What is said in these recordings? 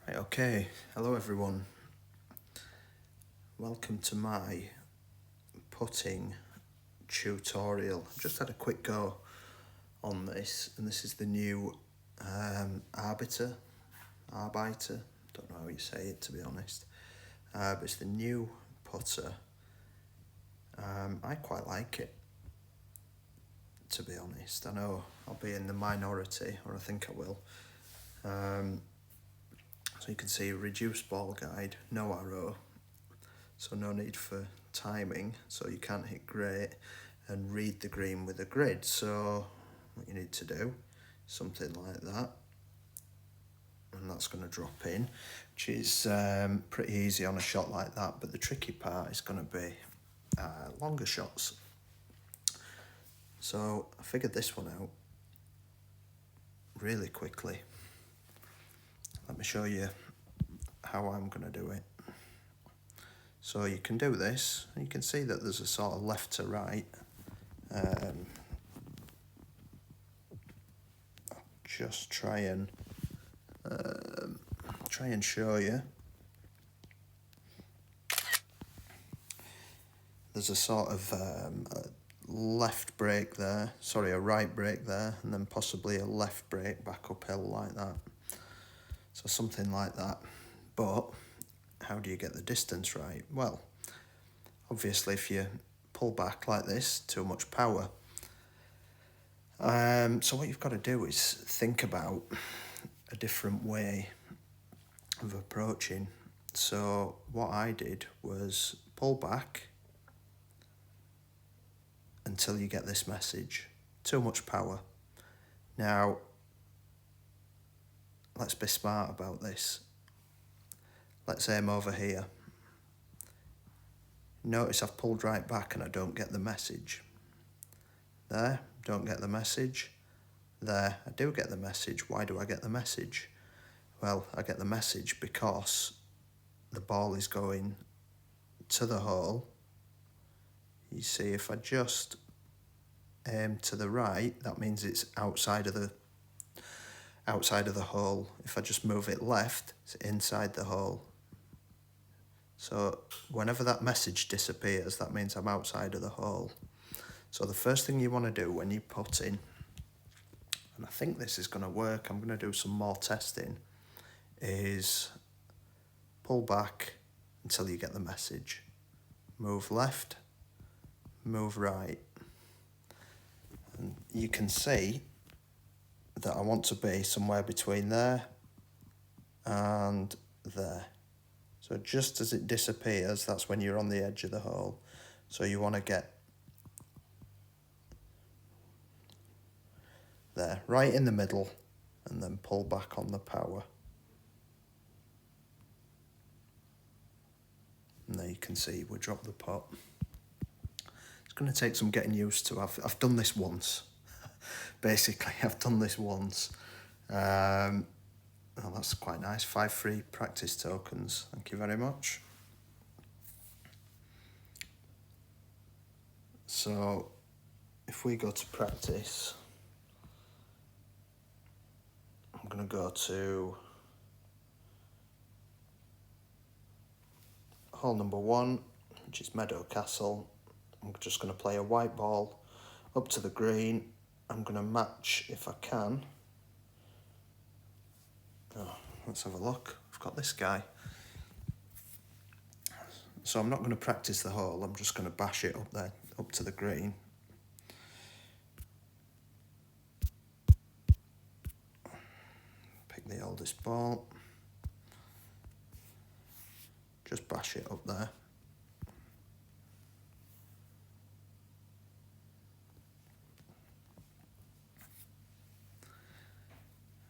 Right, okay, hello everyone. Welcome to my putting tutorial. I've just had a quick go on this, and this is the new Arbiter, don't know how you say it to be honest, but it's the new putter. I quite like it, to be honest. I know I'll be in the minority, or I think I will. So you can see reduced ball guide, no arrow, so no need for timing, so you can't hit great and read the green with a grid. So what you need to do, something like that, and that's going to drop in, which is pretty easy on a shot like that, but the tricky part is going to be longer shots. So I figured this one out really quickly. Let me show you how I'm going to do it. So you can do this, and you can see that there's a sort of left to right. Just try and show you. There's a sort of a left break there, a right break there, and then possibly a left break back uphill like that. So something like that. But how do you get the distance right? Well, obviously if you pull back like this, too much power. So what you've got to do is think about a different way of approaching. So what I did was pull back until you get this message. Too much power. Now, let's be smart about this. Let's aim over here. Notice I've pulled right back and I don't get the message. There, don't get the message. There, I do get the message. Why do I get the message? Well, I get the message because the ball is going to the hole. You see, if I just aim to the right, that means it's outside of the hole. If I just move it left, it's inside the hole. So whenever that message disappears, that means I'm outside of the hole. So the first thing you want to do when you put in, and I think this is going to work, I'm going to do some more testing, is pull back until you get the message. Move left, move right. And you can see that I want to be somewhere between there and there. So just as it disappears, that's when you're on the edge of the hole. So you want to get there, right in the middle, and then pull back on the power. And there you can see we drop the pot. It's going to take some getting used to. I've done this once. Basically, I've done this once. Oh, that's quite nice. 5 free practice tokens. Thank you very much. So, if we go to practice, I'm going to go to hole number 1, which is Meadow Castle. I'm just going to play a white ball up to the green. I'm going to match if I can. Oh, let's have a look. I've got this guy. So I'm not going to practice the hole. I'm just going to bash it up there, up to the green. Pick the oldest ball. Just bash it up there.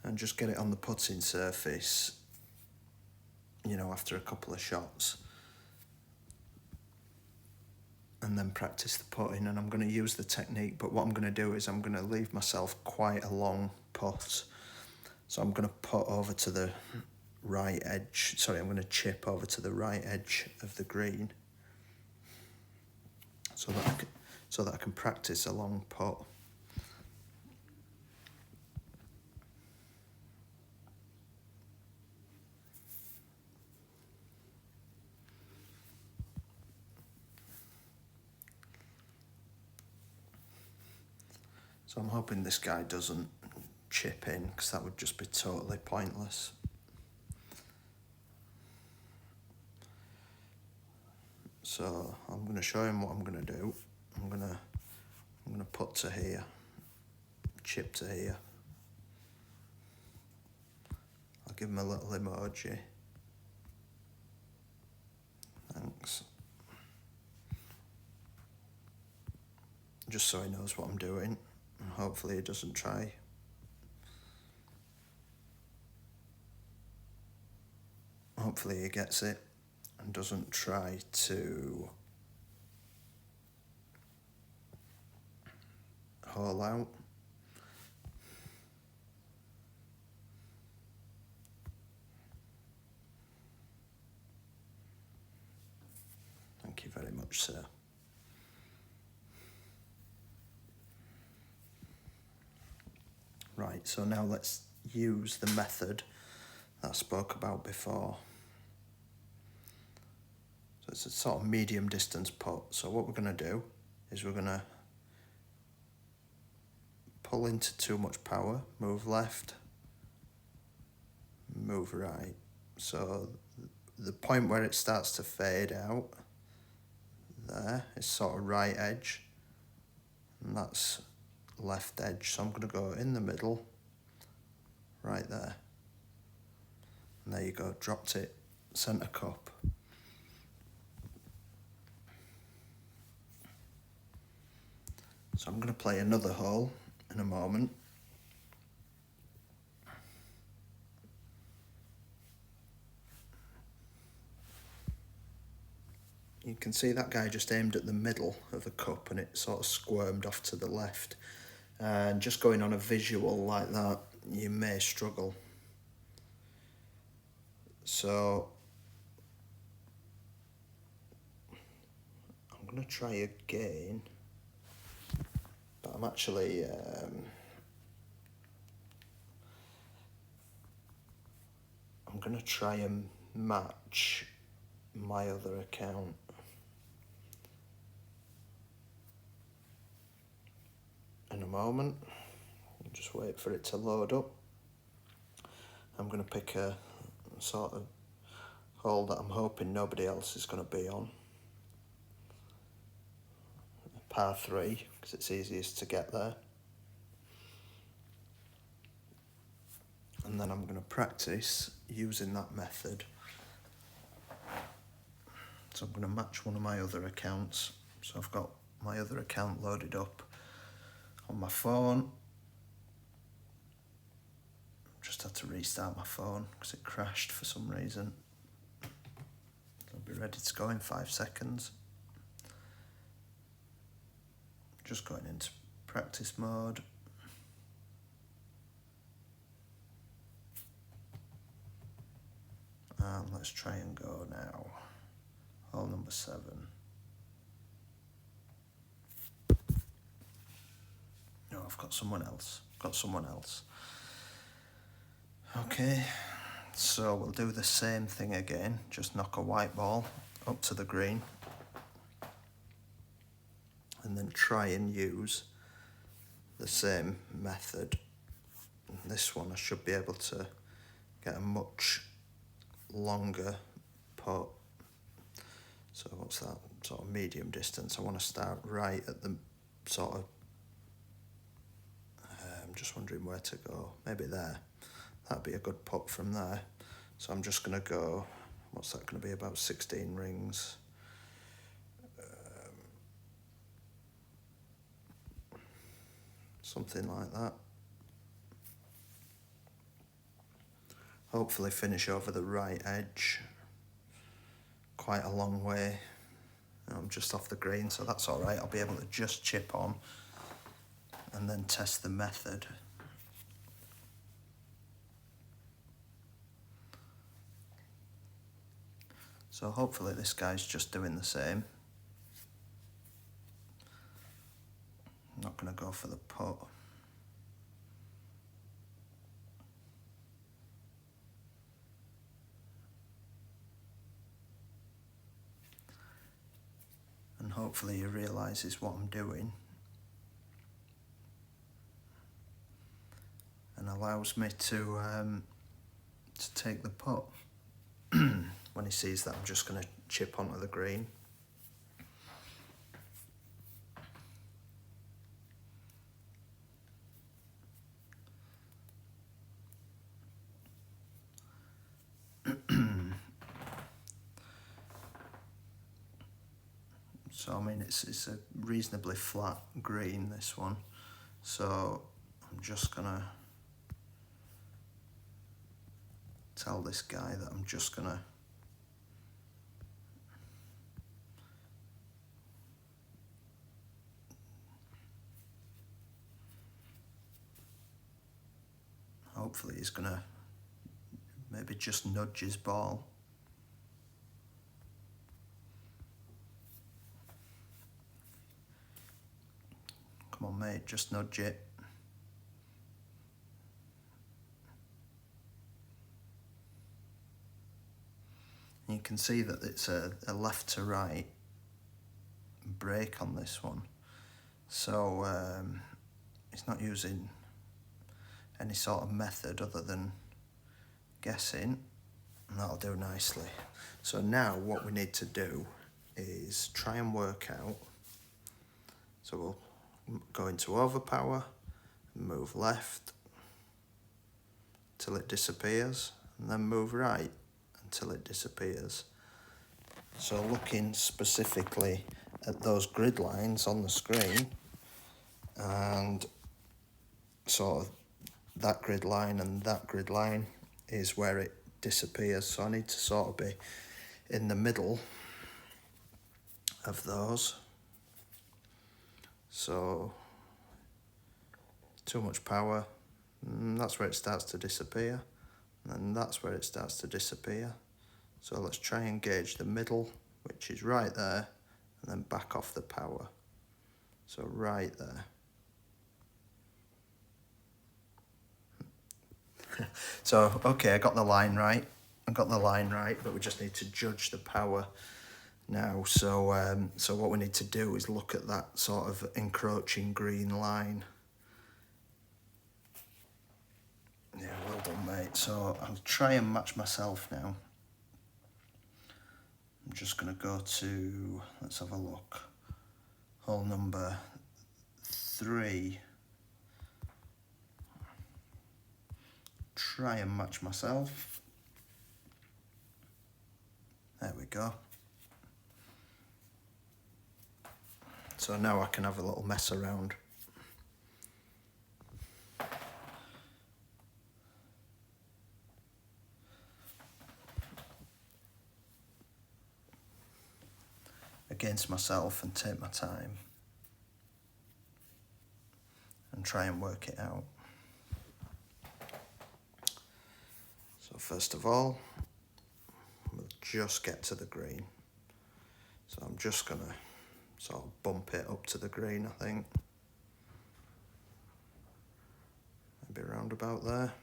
And just get it on the putting surface, after a couple of shots. And then practice the putting, and I'm going to use the technique, but what I'm going to do is I'm going to leave myself quite a long putt. So I'm going to putt over to the right edge, I'm going to chip over to the right edge of the green so that I can practice a long putt. So I'm hoping this guy doesn't chip in, because that would just be totally pointless. So I'm going to show him what I'm going to do. I'm going to put to here, chip to here. I'll give him a little emoji. Thanks. Just so he knows what I'm doing, and hopefully he doesn't try. Hopefully he gets it and doesn't try to haul out. Thank you very much, sir. Right, so now let's use the method that I spoke about before. So it's a sort of medium distance putt. So what we're going to do is we're going to pull into too much power, move left, move right. So the point where it starts to fade out, there is sort of right edge, and that's left edge. So I'm going to go in the middle, right there. And there you go, dropped it, centre cup. So I'm going to play another hole in a moment. You can see that guy just aimed at the middle of the cup and it sort of squirmed off to the left. And just going on a visual like that, you may struggle. So I'm going to try again, but I'm actually I'm going to try and match my other account. In a moment, just wait for it to load up. I'm going to pick a sort of hole that I'm hoping nobody else is going to be on. Par 3, because it's easiest to get there. And then I'm going to practice using that method. So I'm going to match one of my other accounts. So I've got my other account loaded up on my phone. Just had to restart my phone because it crashed for some reason. I'll be ready to go in 5 seconds. Just going into practice mode. And let's try and go now. Hole number 7. No, I've got someone else. Okay, so we'll do the same thing again. Just knock a white ball up to the green. And then try and use the same method. And this one I should be able to get a much longer putt. So what's that, sort of medium distance? I want to start right at the sort of, I'm just wondering where to go, maybe there. That'd be a good putt from there. So I'm just going to go, what's that going to be, about 16 rings. Something like that. Hopefully finish over the right edge. Quite a long way. I'm just off the green, so that's all right. I'll be able to just chip on and then test the method. So hopefully this guy's just doing the same. I'm not going to go for the putt. And hopefully he realises what I'm doing. and allows me to take the putt when he sees that I'm just going to chip onto the green. So I mean it's a reasonably flat green, this one, so I'm just gonna tell this guy that I'm just gonna hopefully he's gonna maybe just nudge his ball. Come on mate, just nudge it. You can see that it's a left to right break on this one, so he's not using any sort of method other than guessing, and that'll do nicely. So now what we need to do is try and work out, so we'll go into overpower, move left till it disappears, and then move right until it disappears. So looking specifically at those grid lines on the screen, and sort of that grid line and that grid line is where it disappears, so I need to sort of be in the middle of those. So too much power, that's where it starts to disappear, and that's where it starts to disappear. So let's try and gauge the middle, which is right there, and then back off the power. So right there. So, okay, I got the line right, but we just need to judge the power now. So, so what we need to do is look at that sort of encroaching green line. Yeah, well done, mate. So I'll try and match myself now. I'm just going to go to, let's have a look, hole number 3. Try and match myself. There we go. So now I can have a little mess around. Against myself and take my time and try and work it out. So first of all, we'll just get to the green. So I'm just gonna sort of bump it up to the green, I think. Maybe around about there.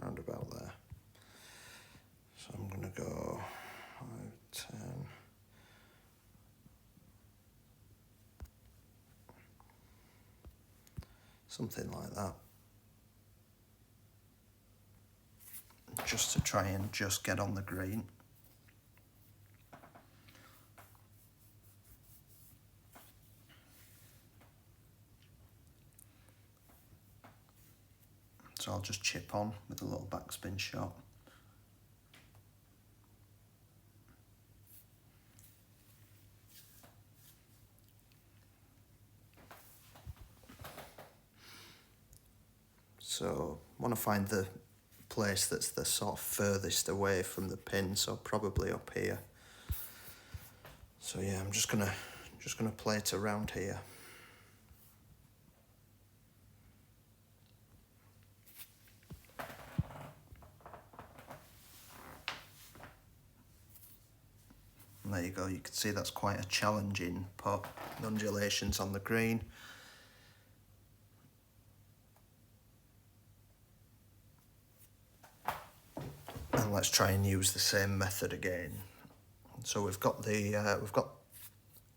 Round about there. So I'm gonna go 5, 10. Something like that. Just to try and just get on the green. So I'll just chip on with a little backspin shot. So I want to find the place that's the sort of furthest away from the pin, so probably up here. So yeah, I'm just gonna play it around here. And there you go, you can see that's quite a challenging putt. The undulations on the green. And let's try and use the same method again. So we've got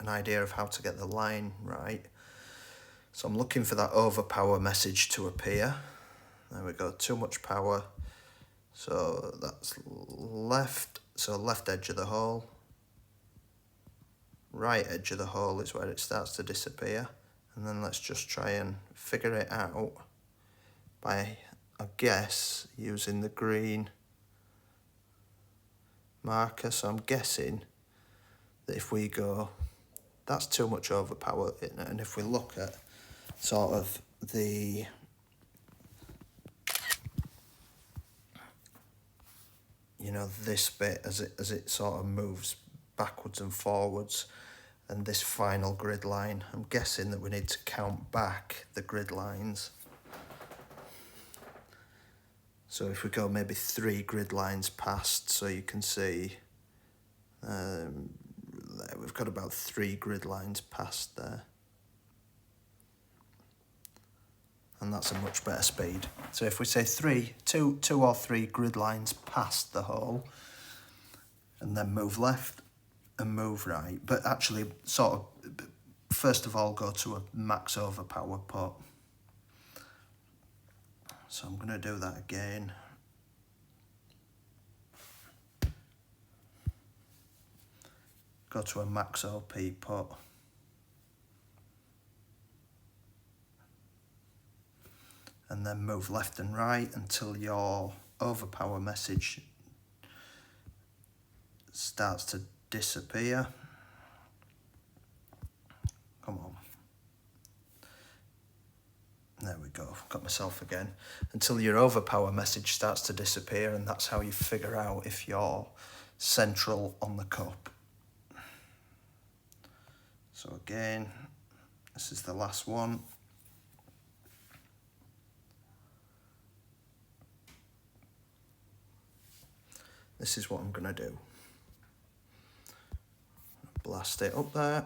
an idea of how to get the line right. So I'm looking for that overpower message to appear. There we go, too much power. So that's left, so left edge of the hole. Right edge of the hole is where it starts to disappear. And then let's just try and figure it out by, I guess, using the green marker. So I'm guessing that if we go, that's too much overpower, and if we look at sort of the this bit as it sort of moves backwards and forwards, and this final grid line, I'm guessing that we need to count back the grid lines. So if we go maybe 3 grid lines past, so you can see there, we've got about 3 grid lines past there. And that's a much better speed. So if we say 2 or 3 grid lines past the hole, and then move left and move right, but actually sort of, first of all, go to a max overpower put. So I'm going to do that again. Go to a max OP put. And then move left and right until your overpower message starts to disappear. Come on. There we go, got myself again. Until your overpower message starts to disappear, and that's how you figure out if you're central on the cup. So again, this is the last one. This is what I'm going to do. Blast it up there.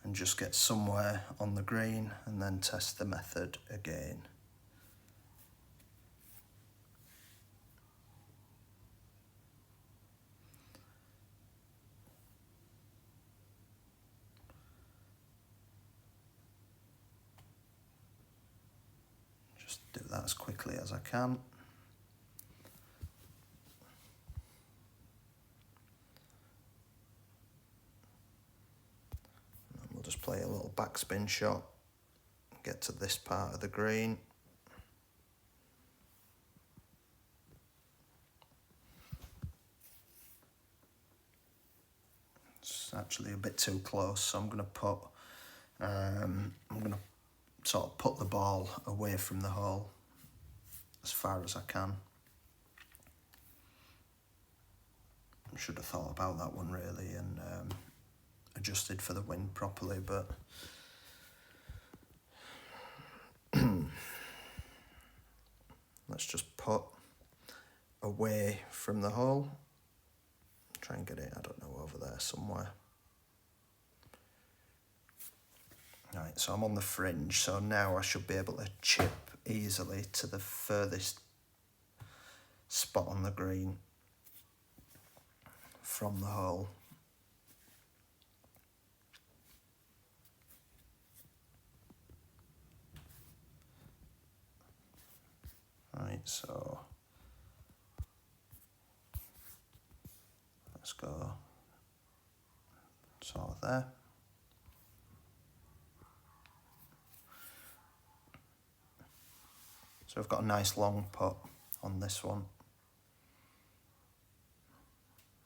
And just get somewhere on the green and then test the method again. Just do that as quickly as I can. And we'll just play a little backspin shot, get to this part of the green. It's actually a bit too close, so I'm going to put, sort of put the ball away from the hole as far as I can. I should have thought about that one really and adjusted for the wind properly, but let's just put away from the hole. Try and get it, I don't know, over there somewhere. Right, so I'm on the fringe, so now I should be able to chip easily to the furthest spot on the green from the hole. Right, so let's go sort of there. So I've got a nice long putt on this one.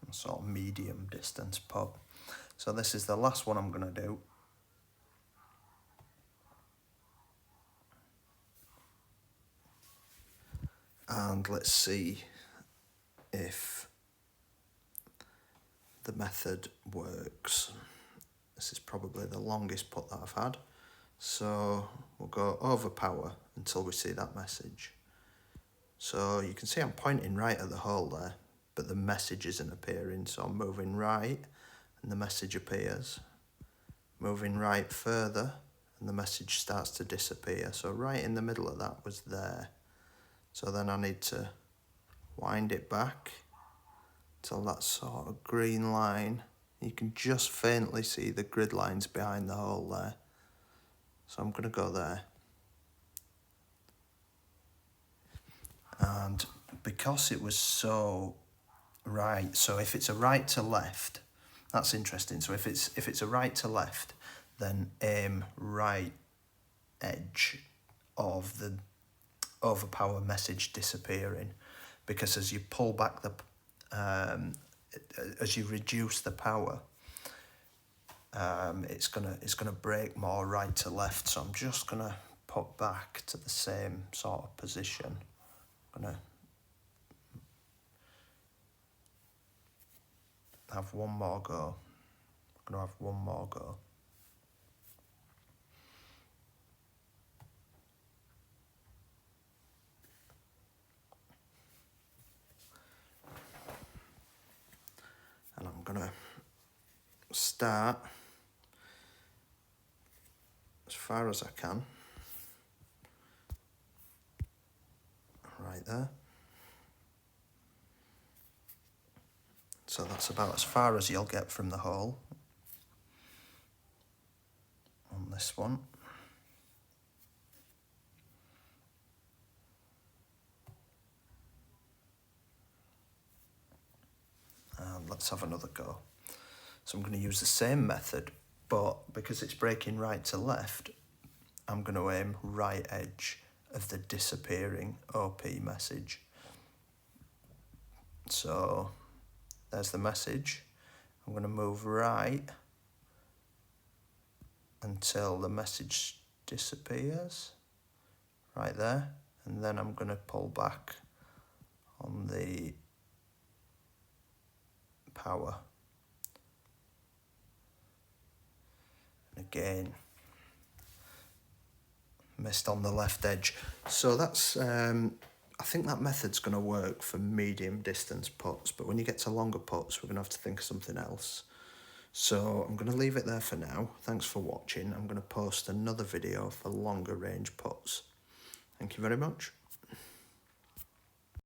A sort of medium distance putt. So this is the last one I'm going to do. And let's see if the method works. This is probably the longest putt that I've had. So we'll go overpower until we see that message. So you can see I'm pointing right at the hole there, but the message isn't appearing. So I'm moving right and the message appears. Moving right further and the message starts to disappear. So right in the middle of that was there. So then I need to wind it back till that sort of green line. You can just faintly see the grid lines behind the hole there. So I'm going to go there. And because it was so right, so if it's a right to left, that's interesting. So if it's a right to left, then aim right edge of the overpower message disappearing, because as you pull back the as you reduce the power, it's gonna break more right to left. So I'm just gonna put back to the same sort of position. I'm gonna have one more go. I'm gonna have one more go. And I'm gonna start as far as I can. Right there. So that's about as far as you'll get from the hole on this one. And let's have another go. So I'm going to use the same method, but because it's breaking right to left, I'm going to aim right edge of the disappearing OP message. So there's the message. I'm going to move right until the message disappears, right there, and then I'm going to pull back on the power. And again, missed on the left edge. So that's, I think that method's going to work for medium distance putts, but when you get to longer putts, we're going to have to think of something else. So I'm going to leave it there for now. Thanks for watching. I'm going to post another video for longer range putts. Thank you very much.